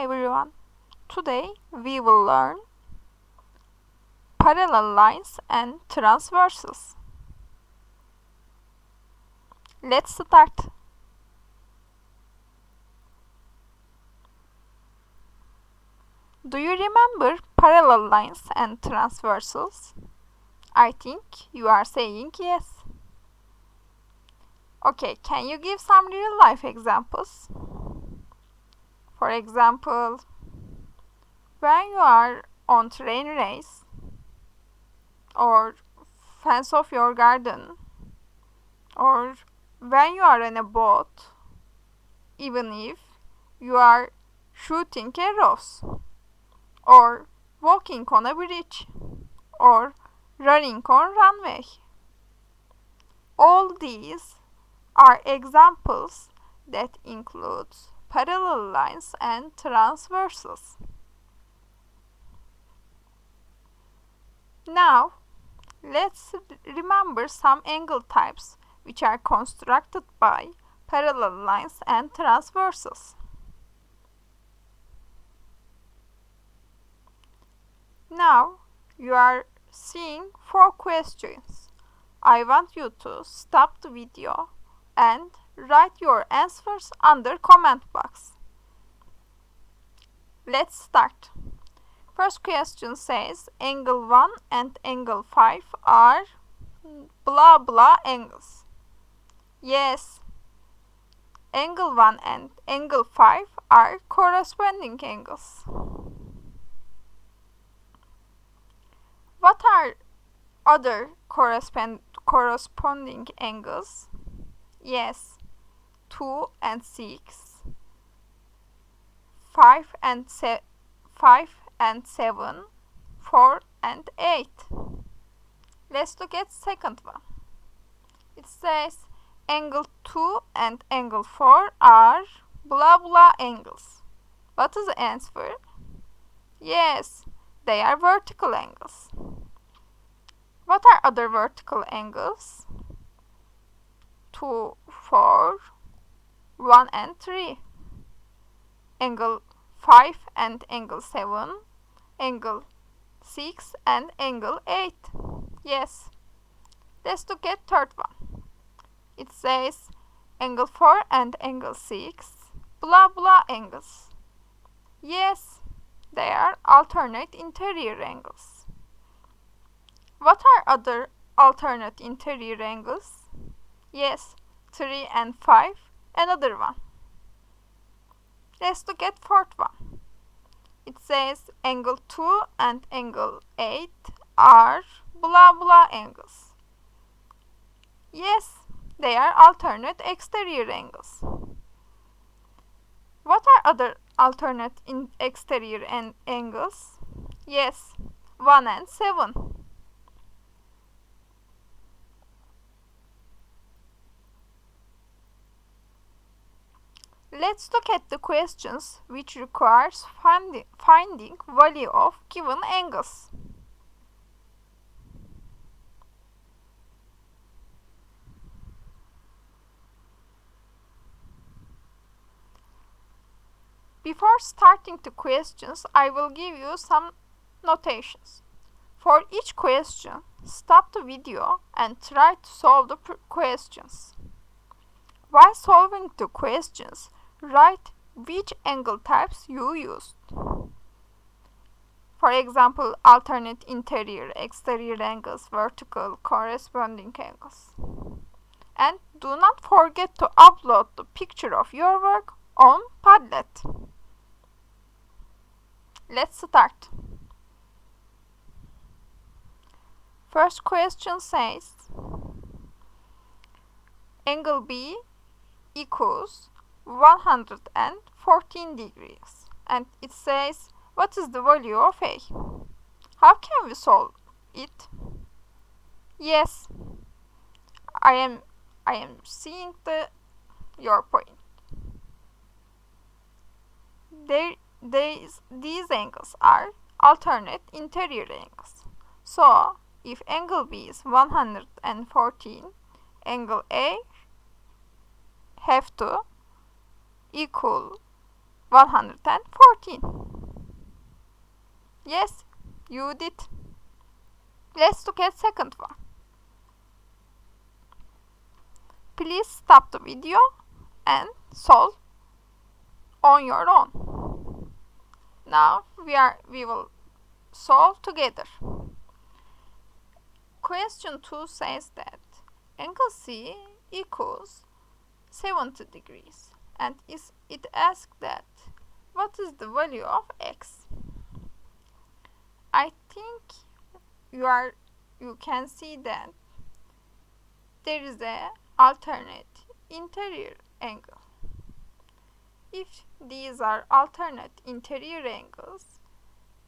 everyone. Today we will learn parallel lines and transversals. Let's start. Do you remember parallel lines and transversals? I think you are saying yes. Okay, can you give some real life examples? For example, when you are on train race or fence of your garden, or when you are in a boat, even if you are shooting arrows, or walking on a bridge, or running on runway. All these are examples that include parallel lines and transversals. Now, let's remember some angle types which are constructed by parallel lines and transversals. Now, you are seeing 4 questions. I want you to stop the video and write your answers under comment box. Let's start. First question says angle 1 and angle 5 are blah blah angles. Yes, angle 1 and angle 5 are corresponding angles. What are other corresponding angles? Yes, 2 and 6, 5 and 7, 4 and 8. Let's look at second one. It says angle 2 and angle 4 are blah blah angles. What is the answer? Yes, they are vertical angles. What are other vertical angles? 2, 4, 1 and 3. Angle 5 and angle 7, angle 6 and angle 8. Yes. Let's look at third one. It says angle 4 and angle 6, blah blah angles. Yes, they are alternate interior angles. What are other alternate interior angles? Yes, 3 and 5, another one. Let's look at fourth one. It says angle 2 and angle 8 are blah blah angles. Yes, they are alternate exterior angles. What are other alternate exterior angles? Yes, 1 and 7. Let's look at the questions which requires finding value of given angles. Before starting the questions, I will give you some notations. For each question, stop the video and try to solve the questions. While solving the questions, write which angle types you used. For example, alternate interior, exterior angles, vertical, corresponding angles. And do not forget to upload the picture of your work on Padlet. Let's start. First question says angle B equals 114 degrees, and it says what is the value of A? How can we solve it? Yes, I am seeing your point. These angles are alternate interior angles. So if angle B is 114, angle A have to equal 114. Yes, you did. Let's look at second one. Please stop the video and solve on your own. Now we will solve together. Question 2 says that angle C equals 70 degrees, and it asks that what is the value of x. I think you can see that there is a alternate interior angle. If these are alternate interior angles,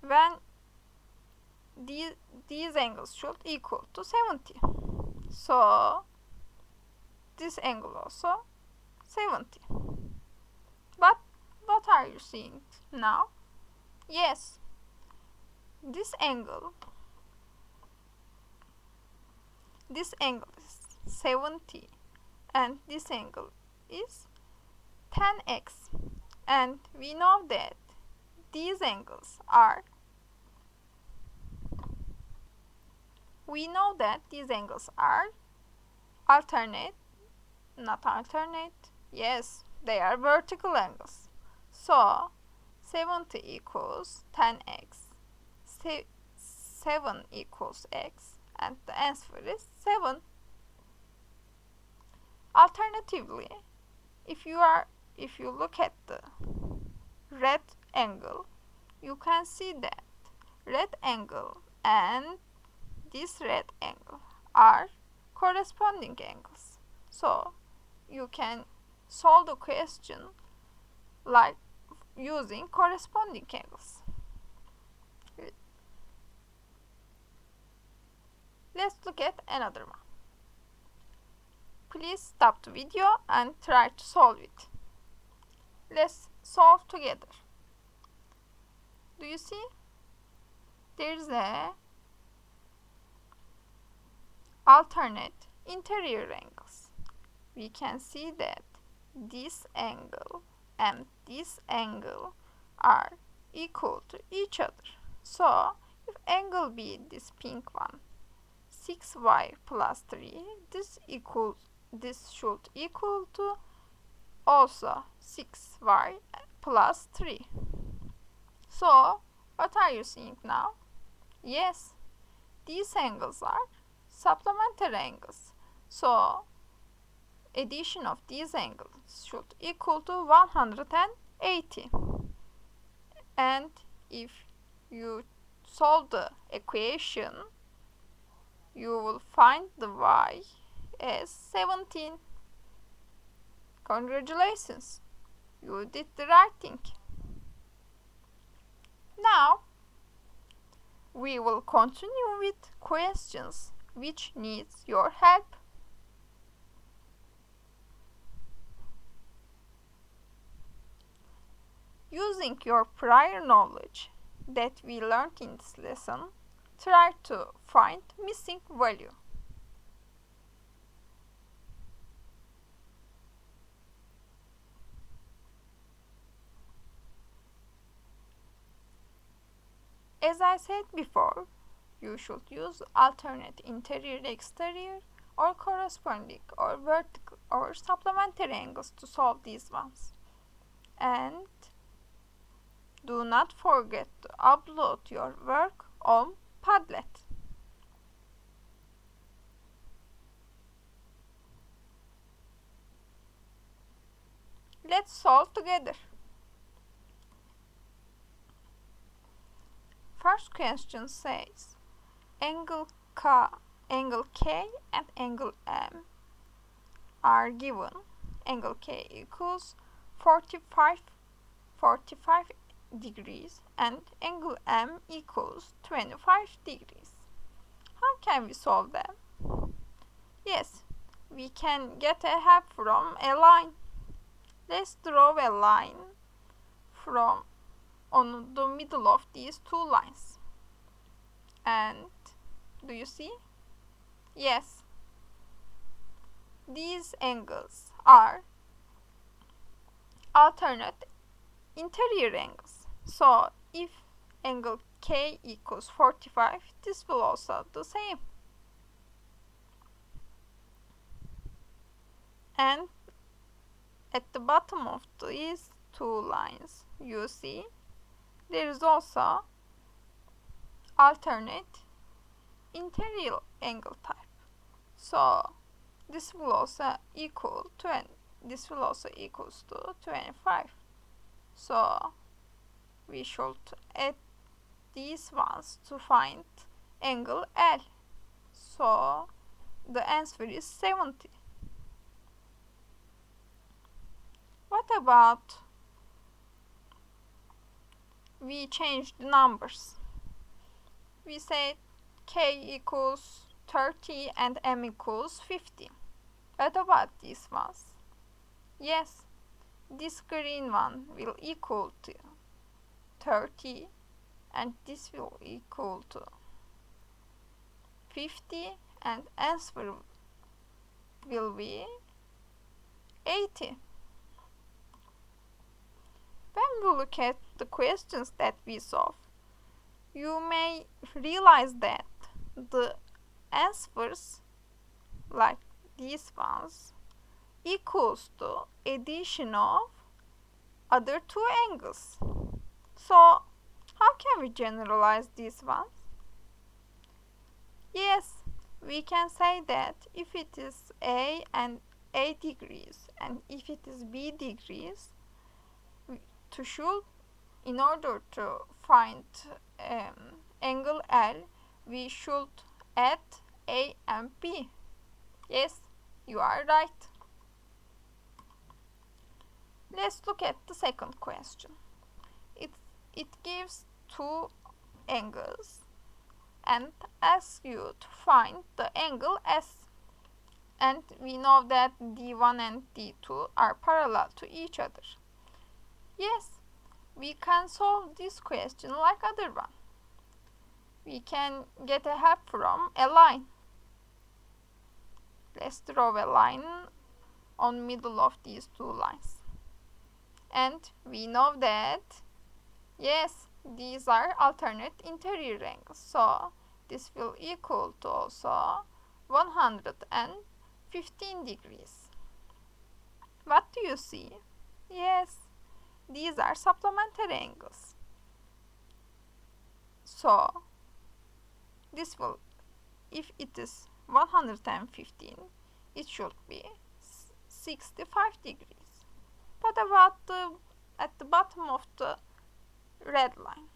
when these angles should equal to 70. So this angle also 70. But what are you seeing now? Yes, this angle is 70 and this angle is 10x, and we know that these angles are alternate, not alternate. Yes, they are vertical angles. So 70 equals 10x, 7 equals x, and the answer is 7. Alternatively, if you look at the red angle, you can see that red angle and this red angle are corresponding angles. So you can solve the question like using corresponding angles. Let's look at another one. Please stop the video and try to solve it. Let's solve together. Do you see? There's a alternate interior angles. We can see that this angle and this angle are equal to each other. So if angle B, this pink one, 6y plus 3, this should equal to also 6y plus 3. So what are you seeing now? Yes, these angles are supplementary angles. So addition of these angles should equal to 180. And if you solve the equation, you will find the y as 17. Congratulations, you did the right thing. Now we will continue with questions which needs your help. Using your prior knowledge that we learned in this lesson, try to find missing value. As I said before, you should use alternate interior exterior or corresponding or vertical or supplementary angles to solve these ones. And do not forget to upload your work on Padlet. Let's solve together. First question says angle K and angle M are given. Angle K equals 45 degrees and angle M equals 25 degrees. How can we solve them? Yes, we can get a help from a line. Let's draw a line from on the middle of these two lines. And do you see? Yes, these angles are alternate interior angles. So if angle K equals 45, this will also the same. And at the bottom of these two lines, you see there is also alternate interior angle type. So this will also equal to this will also equals to 25. So we should add these ones to find angle L. So the answer is 70. What about we change the numbers? We say K equals 30 and M equals 50. What about these ones? Yes, this green one will equal to 30 and this will equal to 50 and answer will be 80. When we look at the questions that we solve, you may realize that the answers like these ones equals to addition of other two angles. So how can we generalize these ones? Yes, we can say that if it is A and A degrees and if it is B degrees, in order to find angle L, we should add A and B. Yes, you are right. Let's look at the second question. It gives two angles and asks you to find the angle S. And we know that D1 and D2 are parallel to each other. Yes, we can solve this question like other one. We can get a help from a line. Let's draw a line on middle of these two lines. And we know that, yes, these are alternate interior angles. So this will equal to also 115 degrees. What do you see? Yes, these are supplementary angles. So this will, if it is 115, it should be 65 degrees. What about at the bottom of the red line?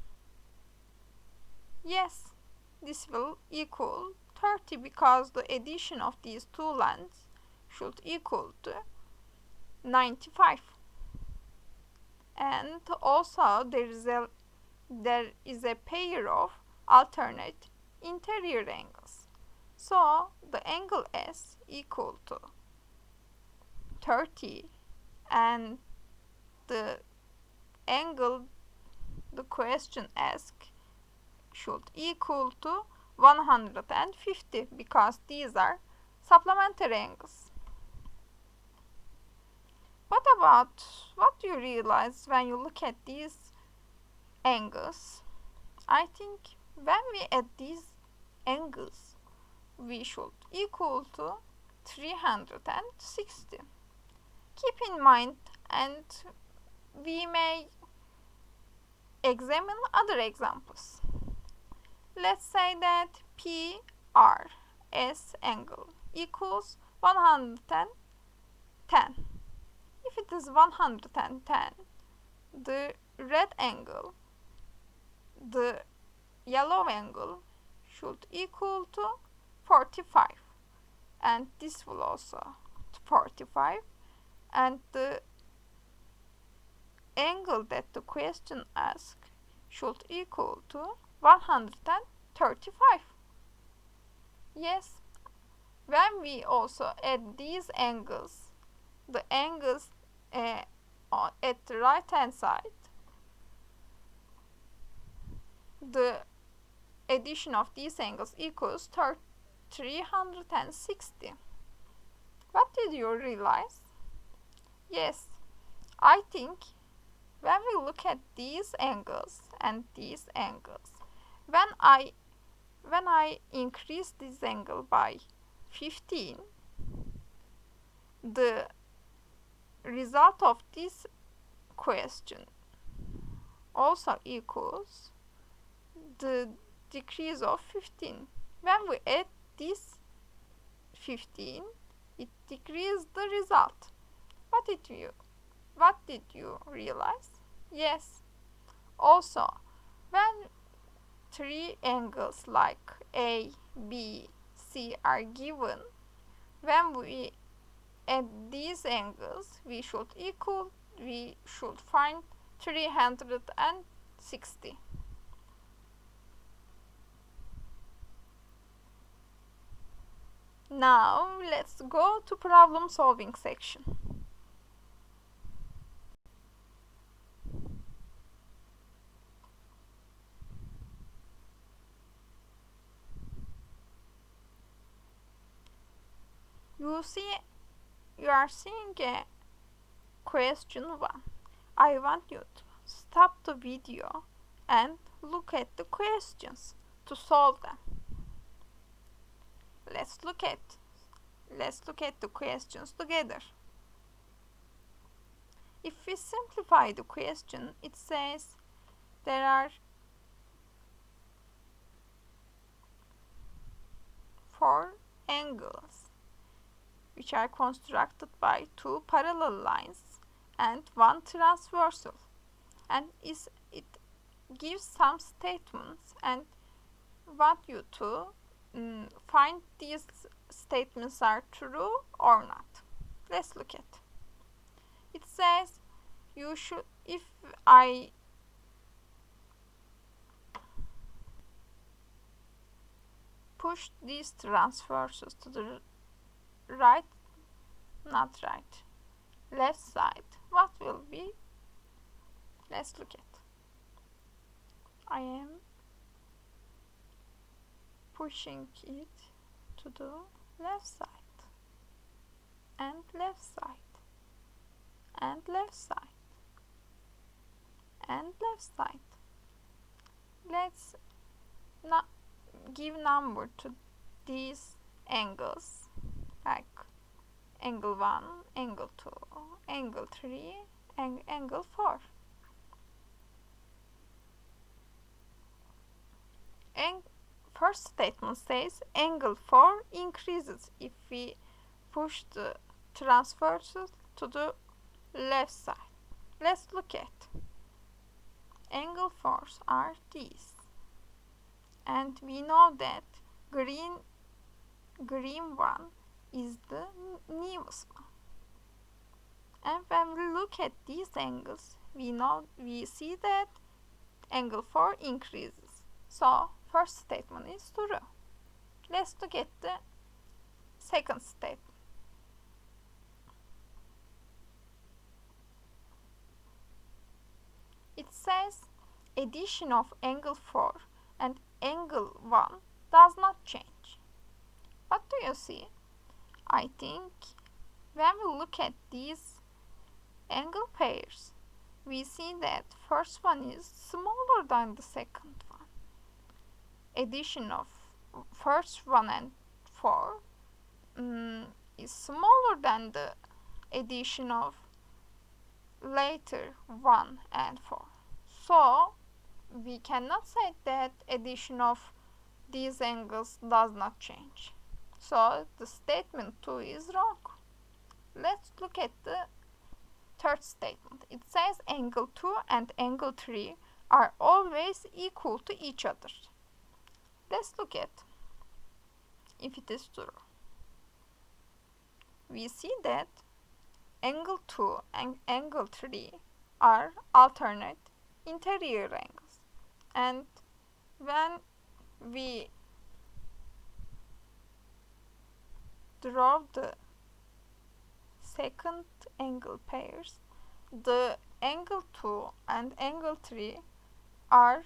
Yes, this will equal 30 because the addition of these two lines should equal to 95. And also there is a pair of alternate interior angles. So the angle S equal to 30 and the angle the question asks should equal to 150 because these are supplementary angles. What do you realize when you look at these angles? I think when we add these angles, we should equal to 360. Keep in mind, and we may examine other examples. Let's say that PRS angle equals 110. If it is 110, the red angle, the yellow angle should equal to 45, and this will also 45, and the angle that the question asks should equal to 135. Yes, when we also add these angles, the angles at the right hand side, the addition of these angles equals 360. What did you realize? Yes, I think when we look at these angles and these angles, when I increase this angle by 15, the result of this question also equals the decrease of 15. When we add this 15, it decreases the result. What did you realize? Yes. Also, when three angles like A, B, C are given, when we add these angles, we should find 360. Now let's go to problem solving section. You are seeing a question 1. I want you to stop the video and look at the questions to solve them. Let's look at the questions together. If we simplify the question, it says there are 4 angles which are constructed by 2 parallel lines and 1 transversal, and it gives some statements and want you to find these statements are true or not. Let's look at. It says if I push these transversals to the left side, what will be? Let's look at. I am pushing it to the left side and left side and left side and left side. Let's not give number to these angles, like angle 1, angle 2, angle 3, and angle 4. And first statement says angle 4 increases if we push the transversals to the left side. Let's look at. Angle 4s are these, and we know that green one is the newest one. And when we look at these angles, we see that angle 4 increases. So first statement is true. Let's look at the second statement. It says addition of angle 4 and angle 1 does not change. What do you see? I think when we look at these angle pairs, we see that first one is smaller than the second one. Addition of first 1 and 4 is smaller than the addition of later 1 and 4. So we cannot say that addition of these angles does not change. So the statement 2 is wrong. Let's look at the third statement. It says angle 2 and angle 3 are always equal to each other. Let's look at if it is true. We see that angle 2 and angle 3 are alternate interior angles, and when we draw the second angle pairs, the angle 2 and angle 3 are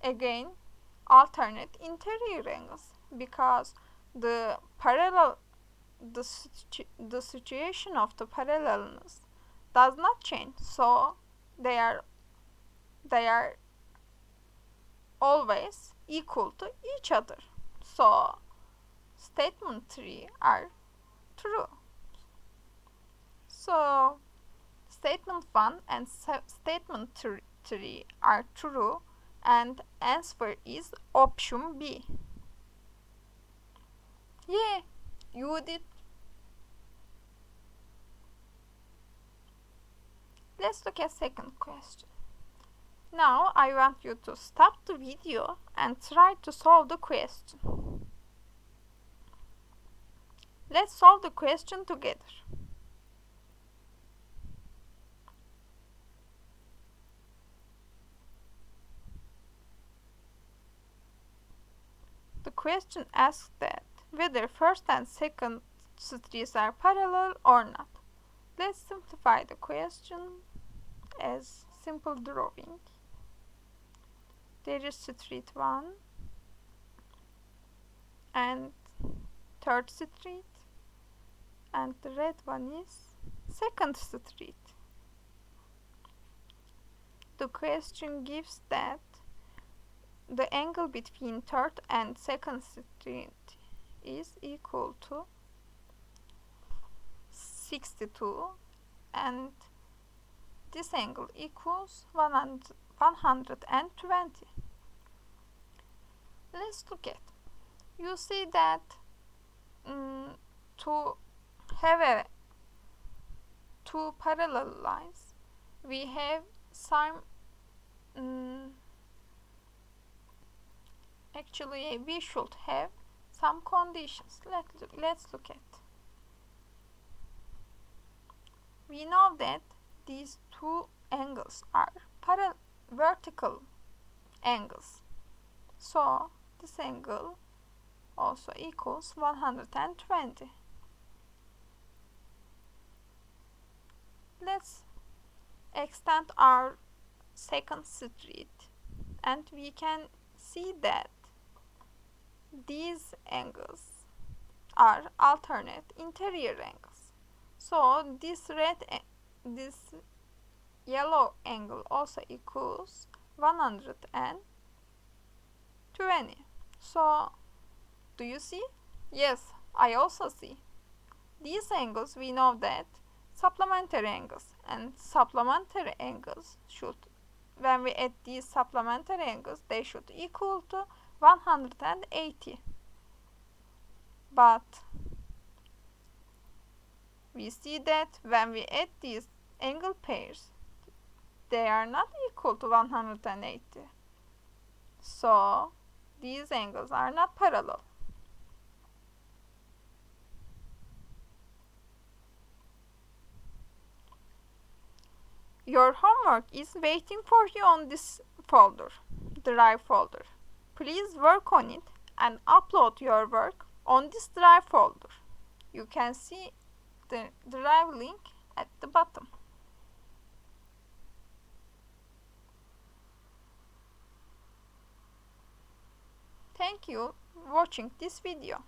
again alternate interior angles, because the situation of the parallelness does not change. So they are always equal to each other. So statement 3 are true. So statement 1 and statement 3 are true, and answer is option B. Yeah, you did. Let's look at second question. Now I want you to stop the video and try to solve the question. Let's solve the question together. The question asks that whether first and second streets are parallel or not. Let's simplify the question as simple drawing. There is street 1 and third street, and the red one is second street. The question gives that the angle between third and second street is equal to 62, and this angle equals 120. Let's look at. You see that to have two parallel lines, we have some actually we should have some conditions. Let's look at. We know that these two angles are vertical angles, so this angle also equals 120. Let's extend our second street, and we can see that these angles are alternate interior angles. So this yellow angle also equals 120. So do you see? Yes, I also see. These angles, we know that supplementary angles, and supplementary angles should, when we add these supplementary angles, they should equal to 180. But we see that when we add these angle pairs, they are not equal to 180. So these angles are not parallel. Your homework is waiting for you on this folder, Drive folder. Please work on it and upload your work on this Drive folder. You can see the Drive link at the bottom. Thank you for watching this video.